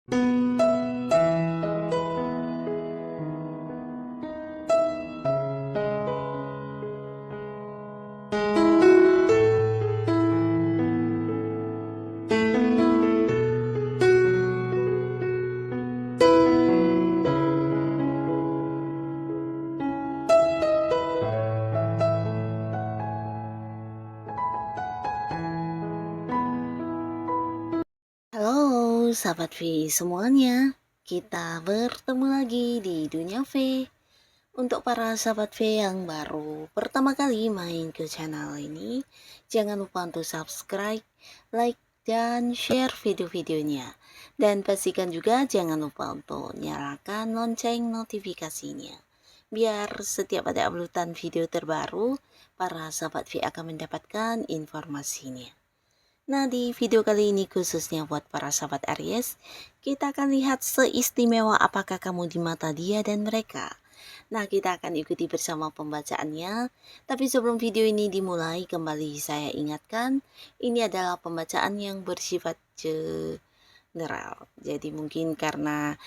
Halo sahabat V semuanya, kita bertemu lagi di Dunia V. Untuk para sahabat V yang baru pertama kali main ke channel ini, jangan lupa untuk subscribe, like, dan share video-videonya. Dan pastikan juga jangan lupa untuk nyalakan lonceng notifikasinya. Biar setiap ada uploadan video terbaru, para sahabat V akan mendapatkan informasinya. Nah, di video kali ini khususnya buat para sahabat Aries, kita akan lihat seistimewa apakah kamu di mata dia dan mereka. Nah, kita akan ikuti bersama pembacaannya. Tapi sebelum video ini dimulai, kembali saya ingatkan, ini adalah pembacaan yang bersifat general. Jadi mungkin karena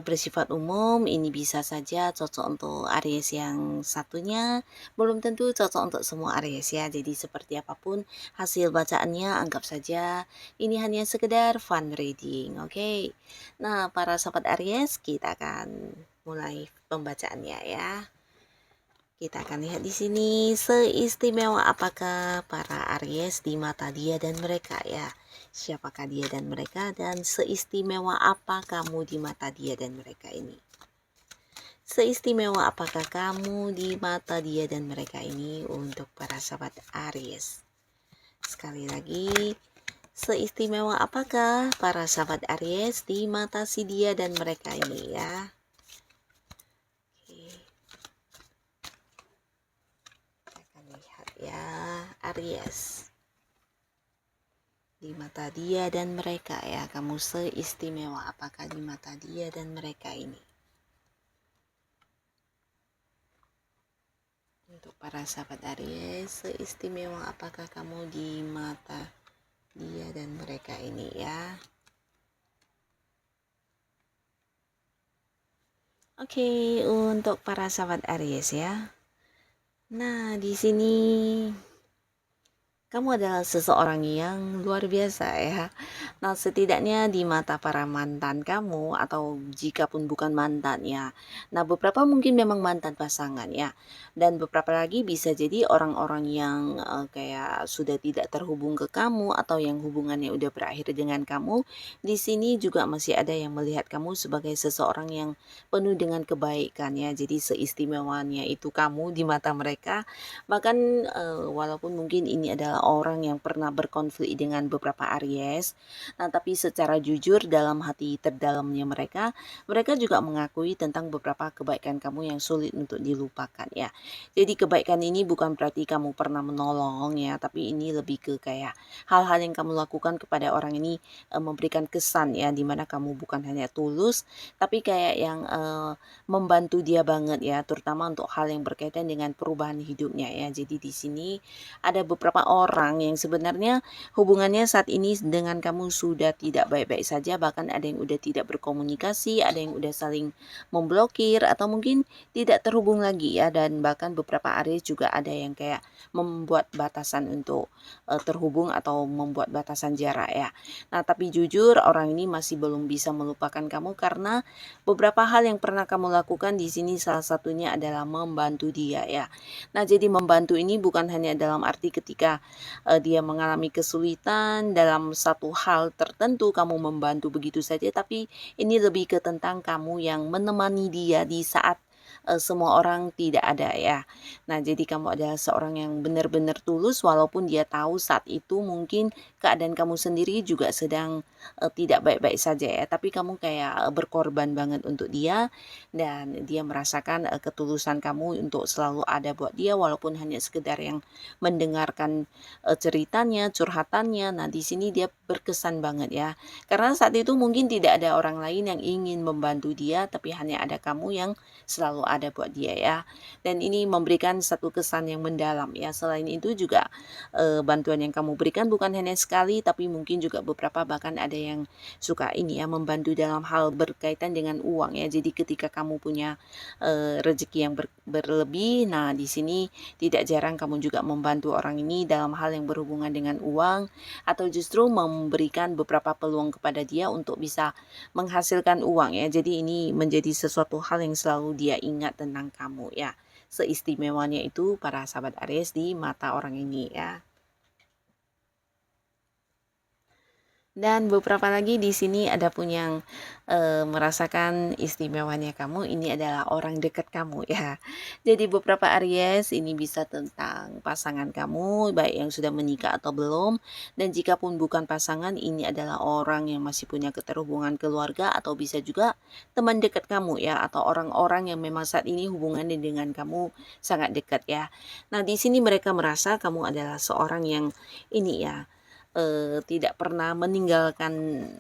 bersifat umum, ini bisa saja cocok untuk Aries yang satunya, belum tentu cocok untuk semua Aries ya. Jadi seperti apapun hasil bacaannya, anggap saja ini hanya sekedar fun reading, oke? Nah, para sahabat Aries, kita akan mulai pembacaannya ya. Kita akan lihat di sini seistimewa apakah para Aries di mata dia dan mereka ya. Siapakah dia dan mereka, dan seistimewa apa kamu di mata dia dan mereka ini. Seistimewa apakah kamu di mata dia dan mereka ini untuk para sahabat Aries. Sekali lagi, seistimewa apakah para sahabat Aries di mata si dia dan mereka ini ya. Ya, Aries di mata dia dan mereka ya, kamu seistimewa apakah di mata dia dan mereka ini. Untuk para sahabat Aries, seistimewa apakah kamu di mata dia dan mereka ini ya. Oke, untuk para sahabat Aries ya. Nah, di sini kamu adalah seseorang yang luar biasa ya. Nah, setidaknya di mata para mantan kamu, atau jika pun bukan mantan ya. Nah, beberapa mungkin memang mantan pasangan ya. Dan beberapa lagi bisa jadi orang-orang yang kayak sudah tidak terhubung ke kamu, atau yang hubungannya udah berakhir dengan kamu. Di sini juga masih ada yang melihat kamu sebagai seseorang yang penuh dengan kebaikan ya. Jadi seistimewaannya itu kamu di mata mereka. Bahkan walaupun mungkin ini adalah orang yang pernah berkonflik dengan beberapa Aries, nah tapi secara jujur dalam hati terdalamnya mereka juga mengakui tentang beberapa kebaikan kamu yang sulit untuk dilupakan ya. Jadi kebaikan ini bukan berarti kamu pernah menolong ya, tapi ini lebih ke kayak hal-hal yang kamu lakukan kepada orang ini memberikan kesan ya, dimana kamu bukan hanya tulus, tapi kayak yang membantu dia banget ya, terutama untuk hal yang berkaitan dengan perubahan hidupnya ya. Jadi di sini ada beberapa orang yang sebenarnya hubungannya saat ini dengan kamu sudah tidak baik-baik saja, bahkan ada yang udah tidak berkomunikasi, ada yang udah saling memblokir, atau mungkin tidak terhubung lagi ya. Dan bahkan beberapa Aries juga ada yang kayak membuat batasan untuk terhubung, atau membuat batasan jarak ya. Nah, tapi jujur orang ini masih belum bisa melupakan kamu, karena beberapa hal yang pernah kamu lakukan di sini salah satunya adalah membantu dia ya. Nah, jadi membantu ini bukan hanya dalam arti ketika dia mengalami kesulitan dalam satu hal tertentu kamu membantu begitu saja, tapi ini lebih ke tentang kamu yang menemani dia di saat semua orang tidak ada ya. Nah, jadi kamu adalah seorang yang benar-benar tulus, walaupun dia tahu saat itu mungkin keadaan kamu sendiri juga sedang tidak baik-baik saja ya, tapi kamu kayak berkorban banget untuk dia, dan dia merasakan ketulusan kamu untuk selalu ada buat dia, walaupun hanya sekedar yang mendengarkan ceritanya, curhatannya. Nah, di sini dia berkesan banget ya, karena saat itu mungkin tidak ada orang lain yang ingin membantu dia, tapi hanya ada kamu yang selalu ada buat dia ya. Dan ini memberikan satu kesan yang mendalam ya. Selain itu juga bantuan yang kamu berikan bukan hanya sekali tapi mungkin juga beberapa, bahkan ada yang suka ini ya membantu dalam hal berkaitan dengan uang ya. Jadi ketika kamu punya rezeki yang berlebih, nah di sini tidak jarang kamu juga membantu orang ini dalam hal yang berhubungan dengan uang, atau justru memberikan beberapa peluang kepada dia untuk bisa menghasilkan uang ya. Jadi ini menjadi sesuatu hal yang selalu dia ingat tentang kamu ya. Seistimewanya itu para sahabat Aries di mata orang ini ya. Dan beberapa lagi di sini ada pun yang merasakan istimewanya kamu, ini adalah orang dekat kamu ya. Jadi beberapa Aries ini bisa tentang pasangan kamu, baik yang sudah menikah atau belum. Dan jika pun bukan pasangan, ini adalah orang yang masih punya keterhubungan keluarga, atau bisa juga teman dekat kamu ya, atau orang-orang yang memang saat ini hubungannya dengan kamu sangat dekat ya. Nah di sini mereka merasa kamu adalah seorang yang ini ya, tidak pernah meninggalkan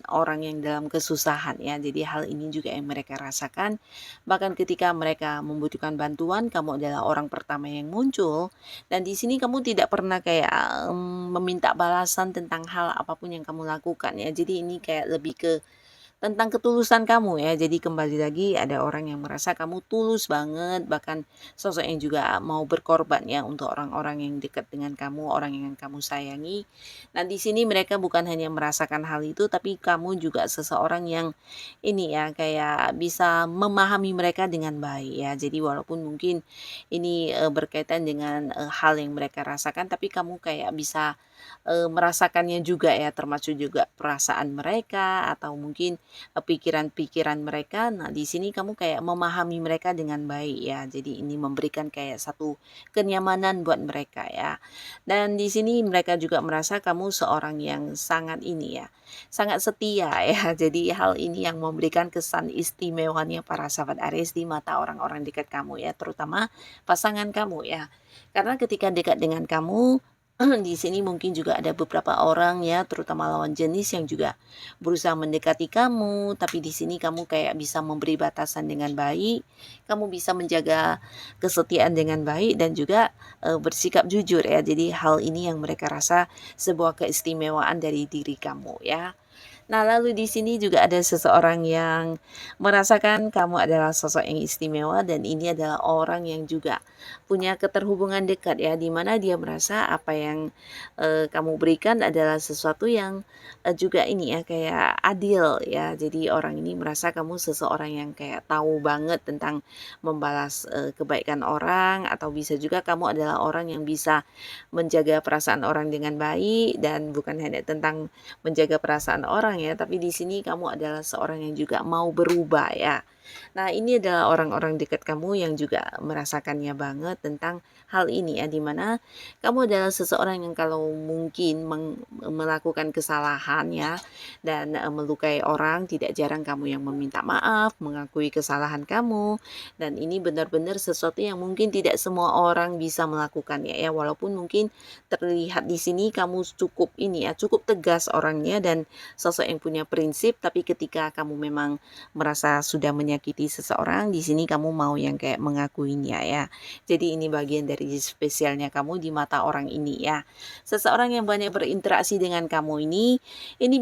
orang yang dalam kesusahan ya. Jadi hal ini juga yang mereka rasakan. Bahkan ketika mereka membutuhkan bantuan, kamu adalah orang pertama yang muncul. Dan di sini kamu tidak pernah kayak meminta balasan tentang hal apapun yang kamu lakukan ya. Jadi ini kayak lebih ke tentang ketulusan kamu ya. Jadi kembali lagi ada orang yang merasa kamu tulus banget, bahkan sosok yang juga mau berkorban ya untuk orang-orang yang dekat dengan kamu, orang yang kamu sayangi. Nah, di sini mereka bukan hanya merasakan hal itu, tapi kamu juga seseorang yang ini ya, kayak bisa memahami mereka dengan baik ya. Jadi walaupun mungkin ini berkaitan dengan hal yang mereka rasakan, tapi kamu kayak bisa merasakannya juga ya, termasuk juga perasaan mereka atau mungkin pikiran-pikiran mereka. Nah, di sini kamu kayak memahami mereka dengan baik ya. Jadi ini memberikan kayak satu kenyamanan buat mereka ya. Dan di sini mereka juga merasa kamu seorang yang sangat ini ya, sangat setia ya. Jadi hal ini yang memberikan kesan istimewanya para sahabat Aries di mata orang-orang dekat kamu ya, terutama pasangan kamu ya. Karena ketika dekat dengan kamu, di sini mungkin juga ada beberapa orang ya, terutama lawan jenis yang juga berusaha mendekati kamu, tapi di sini kamu kayak bisa memberi batasan dengan baik, kamu bisa menjaga kesetiaan dengan baik dan juga bersikap jujur ya. Jadi hal ini yang mereka rasa sebuah keistimewaan dari diri kamu ya. Nah, lalu di sini juga ada seseorang yang merasakan kamu adalah sosok yang istimewa, dan ini adalah orang yang juga punya keterhubungan dekat ya, di mana dia merasa apa yang kamu berikan adalah sesuatu yang juga ini ya, kayak adil ya. Jadi orang ini merasa kamu seseorang yang kayak tahu banget tentang membalas kebaikan orang, atau bisa juga kamu adalah orang yang bisa menjaga perasaan orang dengan baik, dan bukan hanya tentang menjaga perasaan orang ya, tapi di sini kamu adalah seorang yang juga mau berubah ya. Nah, ini adalah orang-orang dekat kamu yang juga merasakannya banget tentang hal ini ya, dimana kamu adalah seseorang yang kalau mungkin melakukan kesalahan ya, dan melukai orang, tidak jarang kamu yang meminta maaf, mengakui kesalahan kamu, dan ini benar-benar sesuatu yang mungkin tidak semua orang bisa melakukannya ya, walaupun mungkin terlihat di sini kamu cukup ini ya, cukup tegas orangnya dan sosok yang punya prinsip, tapi ketika kamu memang merasa sudah menyakiti seseorang, di sini kamu mau yang kayak mengakuinya ya. Jadi ini bagian dari spesialnya kamu di mata orang ini ya. Seseorang yang banyak berinteraksi dengan kamu ini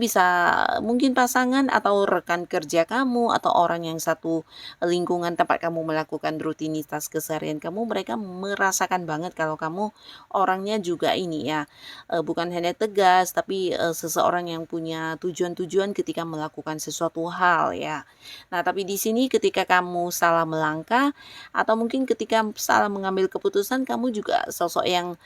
bisa mungkin pasangan atau rekan kerja kamu, atau orang yang satu lingkungan tempat kamu melakukan rutinitas keseharian kamu, mereka merasakan banget kalau kamu orangnya juga ini ya, bukan hanya tegas, tapi seseorang yang punya tujuan-tujuan ketika melakukan sesuatu hal ya. Nah, tapi di sini ketika kamu salah melangkah, atau mungkin ketika salah mengambil keputusan, kamu juga sosok yang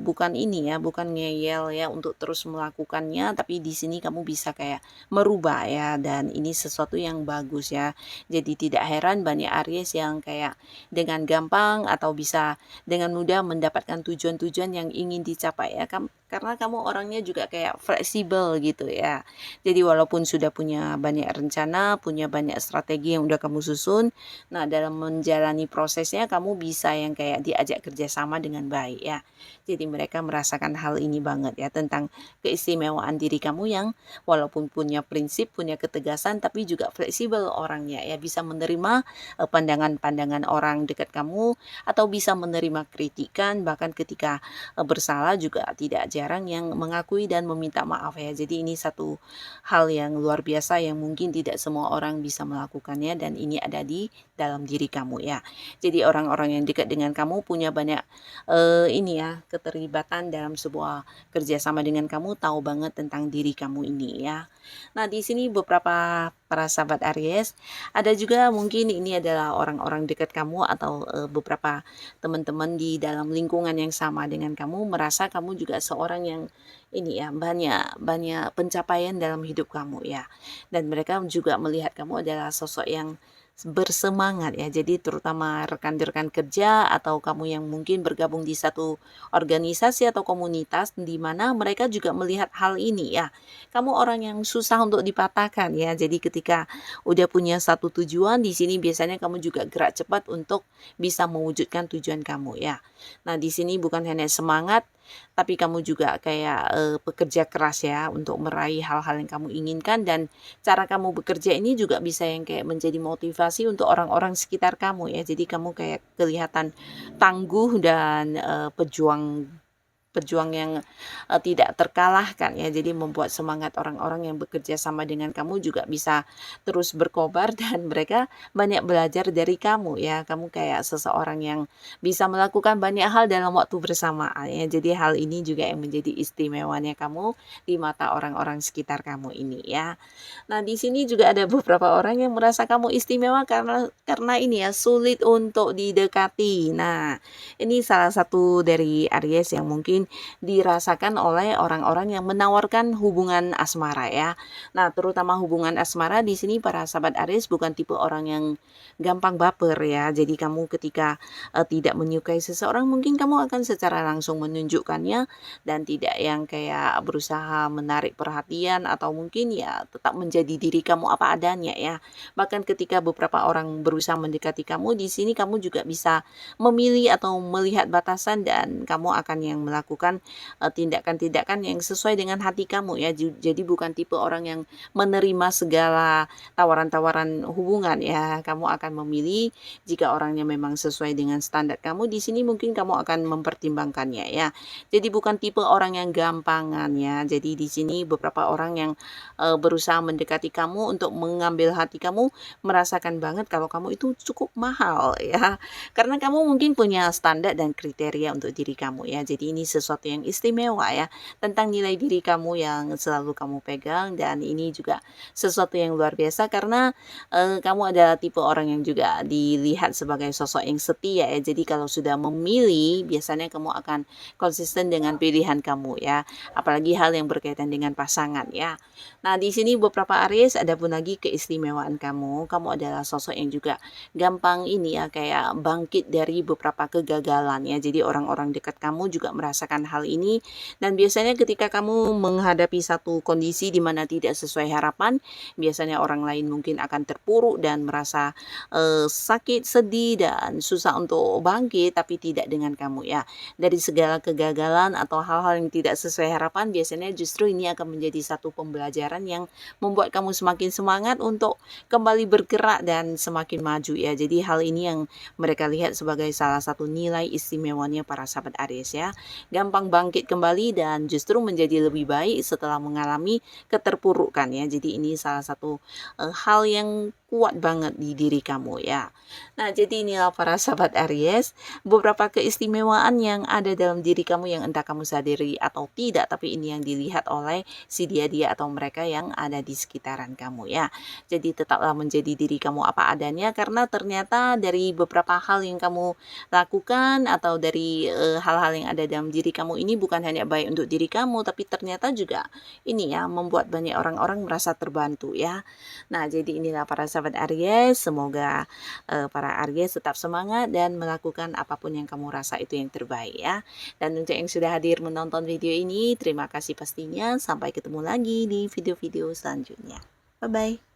bukan ini ya, bukan ngeyel ya untuk terus melakukannya, tapi di sini kamu bisa kayak merubah ya, dan ini sesuatu yang bagus ya. Jadi tidak heran banyak Aries yang kayak dengan gampang atau bisa dengan mudah mendapatkan tujuan-tujuan yang ingin dicapai ya, karena kamu orangnya juga kayak fleksibel gitu ya. Jadi walaupun sudah punya banyak rencana, punya banyak strategi yang udah kamu susun, nah dalam menjalani prosesnya kamu bisa yang kayak diajak diajak kerjasama dengan baik ya. Jadi mereka merasakan hal ini banget ya, tentang keistimewaan diri kamu yang walaupun punya prinsip, punya ketegasan, tapi juga fleksibel orangnya ya, bisa menerima pandangan-pandangan orang dekat kamu, atau bisa menerima kritikan, bahkan ketika bersalah juga tidak jarang yang mengakui dan meminta maaf ya. Jadi ini satu hal yang luar biasa yang mungkin tidak semua orang bisa melakukannya, dan ini ada di dalam diri kamu ya. Jadi orang-orang yang dekat dengan kamu punya banyak ini ya, keterlibatan dalam sebuah kerjasama dengan kamu, tahu banget tentang diri kamu ini ya. Nah, di sini beberapa para sahabat Aries, ada juga mungkin ini adalah orang-orang dekat kamu, atau beberapa teman-teman di dalam lingkungan yang sama dengan kamu merasa kamu juga seorang yang ini ya, banyak banyak pencapaian dalam hidup kamu ya. Dan mereka juga melihat kamu adalah sosok yang bersemangat ya. Jadi terutama rekan-rekan kerja, atau kamu yang mungkin bergabung di satu organisasi atau komunitas di mana mereka juga melihat hal ini ya. Kamu orang yang susah untuk dipatahkan ya. Jadi ketika udah punya satu tujuan, di sini biasanya kamu juga gerak cepat untuk bisa mewujudkan tujuan kamu ya. Nah, di sini bukan hanya semangat, tapi kamu juga kayak pekerja keras ya untuk meraih hal-hal yang kamu inginkan, dan cara kamu bekerja ini juga bisa yang kayak menjadi motivasi untuk orang-orang sekitar kamu ya. Jadi kamu kayak kelihatan tangguh dan pejuang pejuang yang tidak terkalahkan ya. Jadi membuat semangat orang-orang yang bekerja sama dengan kamu juga bisa terus berkobar dan mereka banyak belajar dari kamu ya. Kamu kayak seseorang yang bisa melakukan banyak hal dalam waktu bersamaan ya. Jadi hal ini juga yang menjadi istimewanya kamu di mata orang-orang sekitar kamu ini ya. Nah, di sini juga ada beberapa orang yang merasa kamu istimewa karena ini ya, sulit untuk didekati. Nah, ini salah satu dari Aries yang mungkin dirasakan oleh orang-orang yang menawarkan hubungan asmara ya. Nah, terutama hubungan asmara di sini para sahabat Aries bukan tipe orang yang gampang baper ya. Jadi kamu ketika tidak menyukai seseorang, mungkin kamu akan secara langsung menunjukkannya, dan tidak yang kayak berusaha menarik perhatian, atau mungkin ya tetap menjadi diri kamu apa adanya ya. Bahkan ketika beberapa orang berusaha mendekati kamu, di sini kamu juga bisa memilih atau melihat batasan, dan kamu akan yang melakukan tindakan-tindakan yang sesuai dengan hati kamu ya. Jadi bukan tipe orang yang menerima segala tawaran-tawaran hubungan ya. Kamu akan memilih jika orangnya memang sesuai dengan standar kamu. Di sini mungkin kamu akan mempertimbangkannya ya. Jadi bukan tipe orang yang gampangan ya. Jadi di sini beberapa orang yang berusaha mendekati kamu untuk mengambil hati kamu, merasakan banget kalau kamu itu cukup mahal ya. Karena kamu mungkin punya standar dan kriteria untuk diri kamu ya. Jadi ini sesuatu yang istimewa ya, tentang nilai diri kamu yang selalu kamu pegang, dan ini juga sesuatu yang luar biasa karena kamu adalah tipe orang yang juga dilihat sebagai sosok yang setia ya. Jadi kalau sudah memilih, biasanya kamu akan konsisten dengan pilihan kamu ya. Apalagi hal yang berkaitan dengan pasangan ya. Nah, di sini beberapa Aries ada pun lagi keistimewaan kamu. Kamu adalah sosok yang juga gampang ini ya, kayak bangkit dari beberapa kegagalan ya. Jadi orang-orang dekat kamu juga merasakan hal ini, dan biasanya ketika kamu menghadapi satu kondisi di mana tidak sesuai harapan, biasanya orang lain mungkin akan terpuruk dan merasa sakit, sedih, dan susah untuk bangkit, tapi tidak dengan kamu ya. Dari segala kegagalan atau hal-hal yang tidak sesuai harapan, biasanya justru ini akan menjadi satu pembelajaran yang membuat kamu semakin semangat untuk kembali bergerak dan semakin maju ya. Jadi hal ini yang mereka lihat sebagai salah satu nilai istimewanya para sahabat Aries ya. Gampang bangkit kembali dan justru menjadi lebih baik setelah mengalami keterpurukan ya. Jadi ini salah satu hal yang kuat banget di diri kamu ya. Nah, jadi inilah para sahabat Aries, beberapa keistimewaan yang ada dalam diri kamu yang entah kamu sadari atau tidak, tapi ini yang dilihat oleh si dia atau mereka yang ada di sekitaran kamu ya. Jadi tetaplah menjadi diri kamu apa adanya, karena ternyata dari beberapa hal yang kamu lakukan, atau dari hal-hal yang ada dalam diri kamu ini bukan hanya baik untuk diri kamu, tapi ternyata juga ini ya, membuat banyak orang-orang merasa terbantu ya. Nah, jadi inilah para sahabat Aries, semoga para Aries tetap semangat dan melakukan apapun yang kamu rasa itu yang terbaik ya. Dan untuk yang sudah hadir menonton video ini, terima kasih pastinya. Sampai ketemu lagi di video-video selanjutnya. Bye-bye.